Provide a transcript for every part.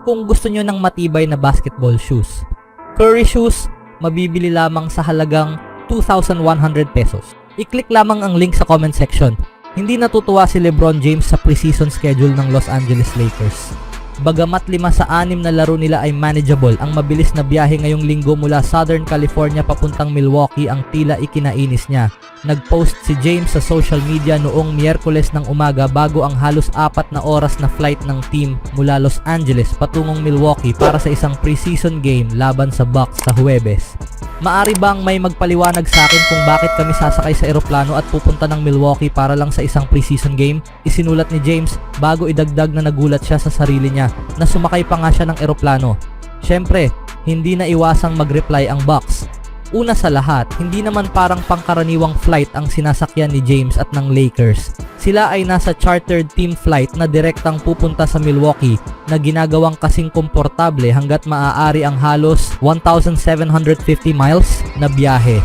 kung gusto nyo ng matibay na basketball shoes. Curry shoes, mabibili lamang sa halagang 2,100 pesos. I-click lamang ang link sa comment section. Hindi natutuwa si LeBron James sa preseason schedule ng Los Angeles Lakers. Bagamat 5 sa 6 na laro nila ay manageable, ang mabilis na biyahe ngayong linggo mula Southern California papuntang Milwaukee ang tila ikinainis niya. Nag-post si James sa social media noong Miyerkules ng umaga bago ang halos 4 na oras na flight ng team mula Los Angeles patungong Milwaukee para sa isang preseason game laban sa Bucks sa Huwebes. Maari bang may magpaliwanag sa akin kung bakit kami sasakay sa eroplano at pupunta ng Milwaukee para lang sa isang preseason game? Isinulat ni James bago idagdag na nagulat siya sa sarili niya na sumakay pa nga siya ng eroplano. Syempre, hindi na iwasang mag-reply ang Bucks. Una sa lahat, hindi naman parang pangkaraniwang flight ang sinasakyan ni James at ng Lakers. Sila ay nasa chartered team flight na direktang pupunta sa Milwaukee na ginagawang kasing komportable hanggat maaari ang halos 1,750 miles na biyahe.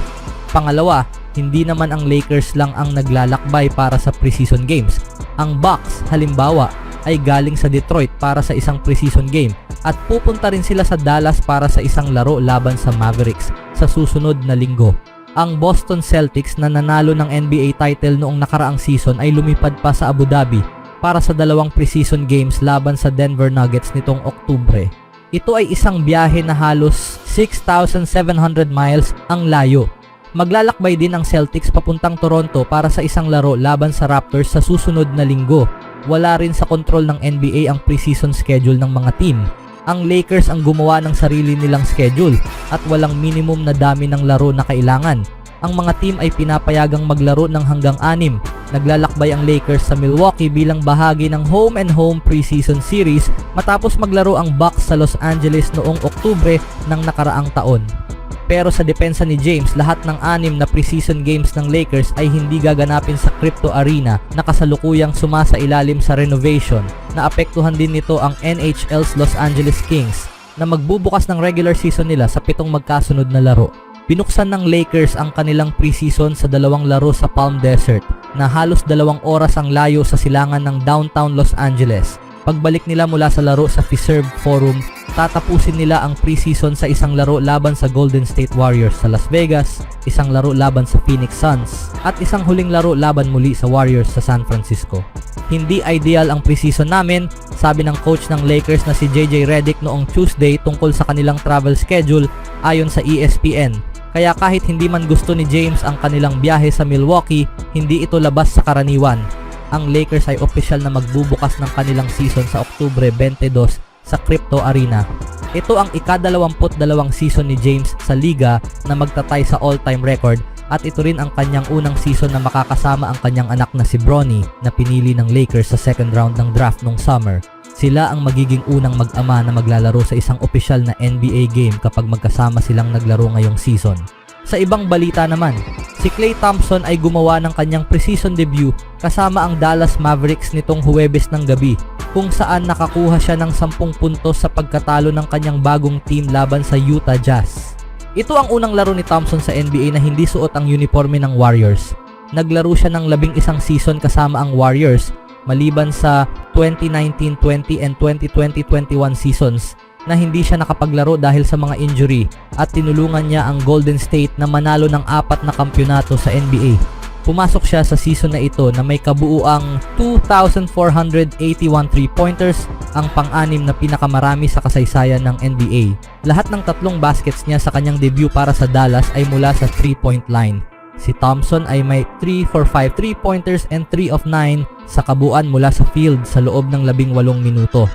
Pangalawa, hindi naman ang Lakers lang ang naglalakbay para sa preseason games. Ang Bucks, halimbawa, ay galing sa Detroit para sa isang preseason game at pupunta rin sila sa Dallas para sa isang laro laban sa Mavericks sa susunod na linggo. Ang Boston Celtics na nanalo ng NBA title noong nakaraang season ay lumipad pa sa Abu Dhabi para sa 2 preseason games laban sa Denver Nuggets nitong Oktubre. Ito ay isang biyahe na halos 6,700 miles ang layo. Maglalakbay din ang Celtics papuntang Toronto para sa isang laro laban sa Raptors sa susunod na linggo. Wala rin sa kontrol ng NBA ang preseason schedule ng mga team. Ang Lakers ang gumawa ng sarili nilang schedule at walang minimum na dami ng laro na kailangan. Ang mga team ay pinapayagang maglaro ng hanggang 6. Naglalakbay ang Lakers sa Milwaukee bilang bahagi ng home and home preseason series matapos maglaro ang Bucks sa Los Angeles noong Oktubre ng nakaraang taon. Pero sa depensa ni James, lahat ng 6 na preseason games ng Lakers ay hindi gaganapin sa Crypto Arena na kasalukuyang sumasailalim sa renovation. Naapektuhan din nito ang NHL's Los Angeles Kings na magbubukas ng regular season nila sa 7 magkasunod na laro. Binuksan ng Lakers ang kanilang preseason sa 2 laro sa Palm Desert na halos 2 oras ang layo sa silangan ng downtown Los Angeles. Pagbalik nila mula sa laro sa Fiserv Forum, tatapusin nila ang preseason sa isang laro laban sa Golden State Warriors sa Las Vegas, isang laro laban sa Phoenix Suns, at isang huling laro laban muli sa Warriors sa San Francisco. Hindi ideal ang preseason namin, sabi ng coach ng Lakers na si JJ Redick noong Tuesday tungkol sa kanilang travel schedule ayon sa ESPN. Kaya kahit hindi man gusto ni James ang kanilang biyahe sa Milwaukee, hindi ito labas sa karaniwan. Ang Lakers ay opisyal na magbubukas ng kanilang season sa Oktubre 22 sa Crypto Arena. Ito ang ika-22 season ni James sa liga na magtatay sa all-time record at ito rin ang kanyang unang season na makakasama ang kanyang anak na si Bronny na pinili ng Lakers sa second round ng draft nung summer. Sila ang magiging unang mag-ama na maglalaro sa isang opisyal na NBA game kapag magkasama silang naglaro ngayong season. Sa ibang balita naman, si Klay Thompson ay gumawa ng kanyang preseason debut kasama ang Dallas Mavericks nitong Huwebes ng gabi kung saan nakakuha siya ng 10 puntos sa pagkatalo ng kanyang bagong team laban sa Utah Jazz. Ito ang unang laro ni Thompson sa NBA na hindi suot ang uniforme ng Warriors. Naglaro siya ng 11 season kasama ang Warriors maliban sa 2019-20 and 2020-21 seasons na hindi siya nakapaglaro dahil sa mga injury at tinulungan niya ang Golden State na manalo ng 4 na kampyonato sa NBA. Pumasok siya sa season na ito na may kabuuang 2,481 3-pointers, ang pang-6 na pinakamarami sa kasaysayan ng NBA. Lahat ng 3 baskets niya sa kanyang debut para sa Dallas ay mula sa 3-point line. Si Thompson ay may 3 for 5 3-pointers and 3 of 9 sa kabuuan mula sa field sa loob ng 18 minuto.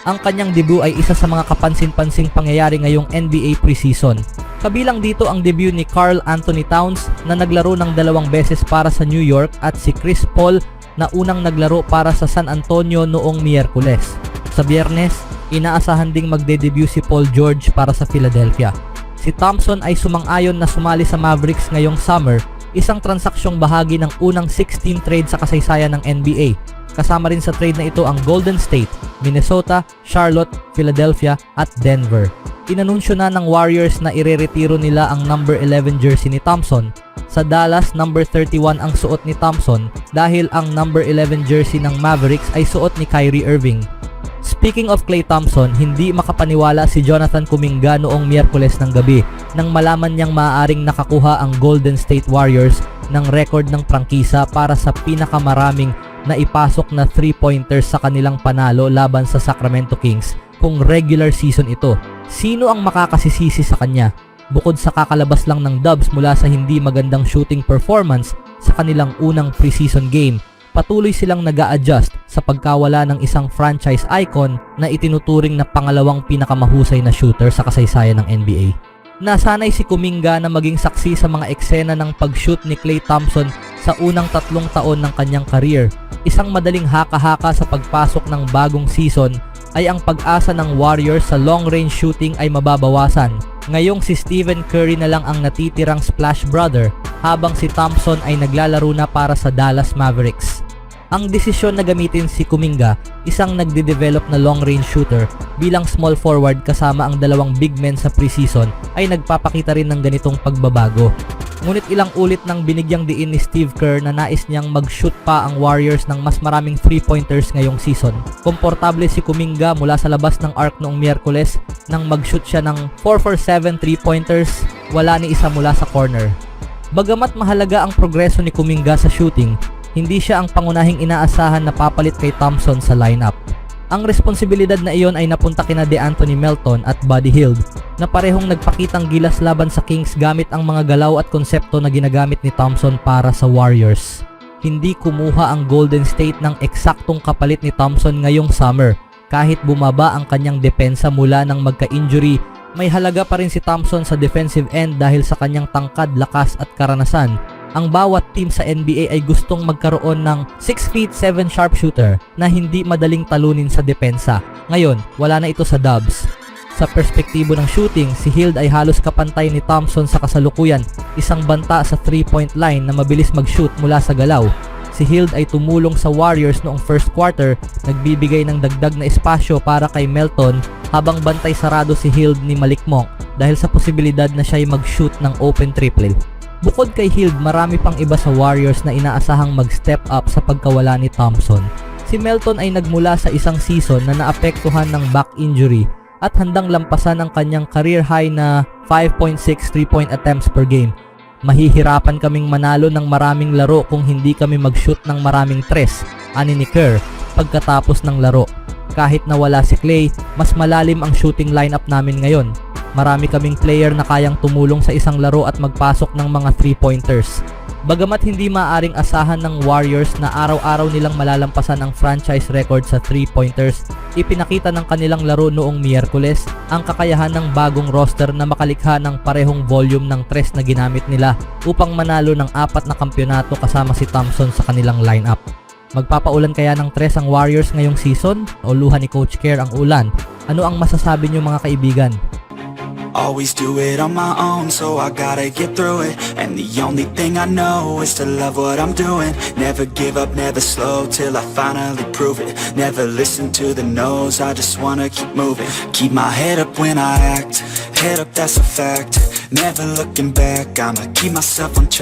Ang kanyang debut ay isa sa mga kapansin-pansing pangyayari ngayong NBA preseason. Kabilang dito ang debut ni Karl Anthony Towns na naglaro ng 2 beses para sa New York at si Chris Paul na unang naglaro para sa San Antonio noong Miyerkules. Sa Biyernes, inaasahan ding magde-debut si Paul George para sa Philadelphia. Si Thompson ay sumang-ayon na sumali sa Mavericks ngayong summer, isang transaksyong bahagi ng unang 16 trade sa kasaysayan ng NBA. Kasama rin sa trade na ito ang Golden State, Minnesota, Charlotte, Philadelphia at Denver. Inanunsyo na ng Warriors na ireretiro nila ang number 11 jersey ni Thompson. Sa Dallas, number 31 ang suot ni Thompson dahil ang number 11 jersey ng Mavericks ay suot ni Kyrie Irving. Speaking of Klay Thompson, hindi makapaniwala si Jonathan Kuminga noong Miyerkules ng gabi nang malaman niyang maaaring nakakuha ang Golden State Warriors ng record ng prangkisa para sa pinakamaraming na ipasok na 3-pointers sa kanilang panalo laban sa Sacramento Kings kung regular season ito. Sino ang makakasisisi sa kanya? Bukod sa kakalabas lang ng Dubs mula sa hindi magandang shooting performance sa kanilang unang preseason game, patuloy silang nag-a-adjust sa pagkawala ng isang franchise icon na itinuturing na pangalawang pinakamahusay na shooter sa kasaysayan ng NBA. Nasanay si Kuminga na maging saksi sa mga eksena ng pag-shoot ni Klay Thompson sa unang 3 taon ng kanyang career. Isang madaling haka-haka sa pagpasok ng bagong season ay ang pag-asa ng Warriors sa long-range shooting ay mababawasan. Ngayong si Stephen Curry na lang ang natitirang splash brother habang si Thompson ay naglalaro na para sa Dallas Mavericks. Ang desisyon na gamitin si Kuminga, isang nagde-develop na long-range shooter bilang small forward kasama ang dalawang big men sa preseason, ay nagpapakita rin ng ganitong pagbabago. Ngunit ilang ulit nang binigyang diin ni Steve Kerr na nais niyang mag-shoot pa ang Warriors ng mas maraming 3-pointers ngayong season. Komportable si Kuminga mula sa labas ng arc noong Miyerkules nang mag-shoot siya ng 4 for 7 3-pointers, wala ni isa mula sa corner. Bagamat mahalaga ang progreso ni Kuminga sa shooting, hindi siya ang pangunahing inaasahan na papalit kay Thompson sa lineup. Ang responsibilidad na iyon ay napunta kina DeAnthony Melton at Buddy Hield na parehong nagpakitang gilas laban sa Kings gamit ang mga galaw at konsepto na ginagamit ni Thompson para sa Warriors. Hindi kumuha ang Golden State ng eksaktong kapalit ni Thompson ngayong summer. Kahit bumaba ang kanyang depensa mula ng magka-injury, may halaga pa rin si Thompson sa defensive end dahil sa kanyang tangkad, lakas at karanasan. Ang bawat team sa NBA ay gustong magkaroon ng 6'7" sharpshooter na hindi madaling talunin sa depensa. Ngayon, wala na ito sa Dubs. Sa perspektibo ng shooting, si Hield ay halos kapantay ni Thompson sa kasalukuyan, isang banta sa 3-point line na mabilis mag-shoot mula sa galaw. Si Hield ay tumulong sa Warriors noong first quarter, nagbibigay ng dagdag na espasyo para kay Melton habang bantay sarado si Hield ni Malik Monk dahil sa posibilidad na siya ay mag-shoot ng open triple. Bukod kay Hield, marami pang iba sa Warriors na inaasahang mag-step up sa pagkawala ni Thompson. Si Melton ay nagmula sa isang season na naapektuhan ng back injury at handang lampasan ang kanyang career high na 5.6 3-point attempts per game. Mahihirapan kaming manalo ng maraming laro kung hindi kami mag-shoot ng maraming tres, ani ni Kerr pagkatapos ng laro. Kahit na wala si Klay, mas malalim ang shooting lineup namin ngayon. Marami kaming player na kayang tumulong sa isang laro at magpasok ng mga 3-pointers. Bagamat hindi maaaring asahan ng Warriors na araw-araw nilang malalampasan ang franchise record sa 3-pointers, ipinakita ng kanilang laro noong Miyerkules ang kakayahan ng bagong roster na makalikha ng parehong volume ng tres na ginamit nila upang manalo ng 4 na kampyonato kasama si Thompson sa kanilang lineup. Magpapaulan kaya ng tres ang Warriors ngayong season o luha ni Coach Kerr ang ulan? Ano ang masasabi niyo mga kaibigan? Always do it on my own, so I gotta get through it. And the only thing I know is to love what I'm doing. Never give up, never slow, till I finally prove it. Never listen to the no's, I just wanna keep moving. Keep my head up when I act, head up that's a fact. Never looking back, I'ma keep myself on track.